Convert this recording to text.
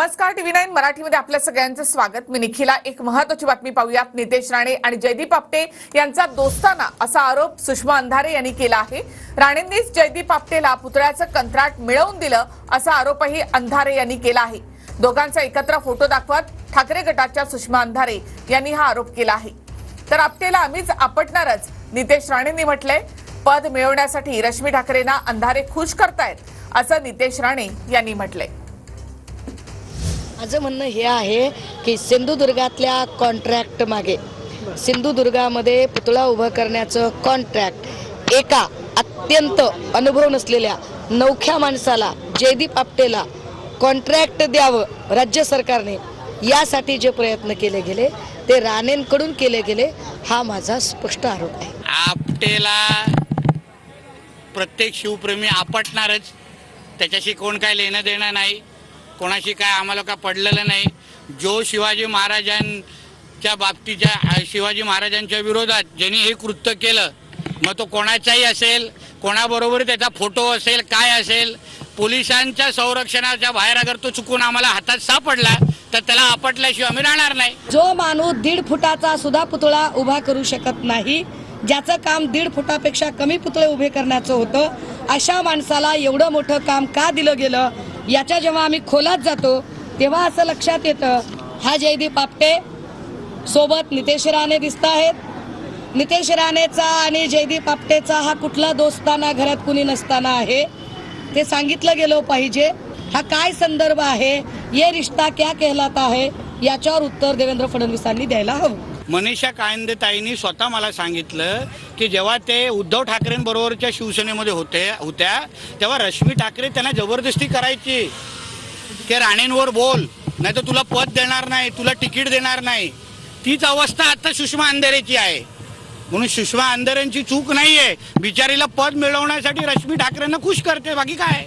नमस्कार, TV9 मराठीमध्ये आपल्या सगळ्यांचं स्वागत। मी निखिला। एक महत्त्वाची बातमी पाहूयात। नितेश राणे आणि जयदीप आपटे यांचा दोस्ताना असा आरोप सुषमा अंधारे यांनी केला आहे। राणेंनीच जयदीप आपटेला पुतळ्याचं कंत्राट मिळवून दिलं असा आरोपही अंधारे यांनी केला आहे। दोघांचा एकत्र फोटो दाखवत ठाकरे गटाच्या सुषमा अंधारे यांनी हा आरोप केला आहे। तर आपटेला आम्हीच आपटणारच नितेश राणेंनी म्हटलंय। पद मिळवण्यासाठी रश्मी ठाकरेंना अंधारे खुश करतायत असं नितेश राणे यांनी म्हटलंय। माझं म्हणणं हे आहे की सिंधुदुर्गातल्या कॉन्ट्रॅक्ट मागे सिंधुदुर्गामध्ये पुतळा उभा करण्याचं कॉन्ट्रॅक्ट एका अत्यंत अनुभव नसलेल्या नवख्या माणसाला जयदीप आपटेला कॉन्ट्रॅक्ट द्यावं राज्य सरकारने, यासाठी जे प्रयत्न केले गेले ते राणेंकडून केले गेले, हा माझा स्पष्ट आरोप आहे। आपटेला प्रत्येक शिवप्रेमी आपटणारच, त्याच्याशी कोण काय लेणं देणं नाही, कोणाशी काय आम्हाला का पडलेलं नाही। जो शिवाजी महाराजांच्या बाबतीच्या शिवाजी महाराजांच्या विरोधात ज्यांनी हे कृत्य केलं, मग तो कोणाचाही असेल, कोणाबरोबर त्याचा फोटो असेल, काय असेल, पोलिसांच्या संरक्षणाच्या बाहेर अगर तो चुकून आम्हाला हातात सापडला तर त्याला आपटल्याशिवाय आम्ही राहणार नाही। जो माणूस 1.5 फुटाचा सुद्धा पुतळा उभा करू शकत नाही, ज्याचं काम 1.5 फुटापेक्षा कमी पुतळे उभे करण्याचं होतं, अशा माणसाला एवढं मोठं काम का दिलं गेलं, याच्या जेव्हा आम्ही खोलात जातो तेव्हा असं लक्षात येतं, हा जयदीप आपटे सोबत नितेश राणे दिसत आहेत। नितेश राणेचा आणि जयदीप आपटेचा हा कुठला दोस्ताना घरात कुणी नसताना आहे ते सांगितलं गेलं पाहिजे। हा काय संदर्भ आहे, ये रिश्ता क्या कहलाता है, याच्यावर उत्तर देवेंद्र फडणवीसांनी द्यायला हवं। मनीषा कायंदेताईंनी स्वतः मला सांगितलं की जेव्हा ते उद्धव ठाकरेंबरोबरच्या शिवसेनेमध्ये होत्या तेव्हा रश्मी ठाकरे त्यांना जबरदस्ती करायची की राणेंवर बोल, नाही तर तुला पद देणार नाही, तुला तिकीट देणार नाही। तीच अवस्था आता सुषमा अंधारेची आहे। म्हणून सुषमा अंधारेंची चूक नाहीये, बिचारीला पद मिळवण्यासाठी रश्मी ठाकरेंना खुश करते, बाकी काय।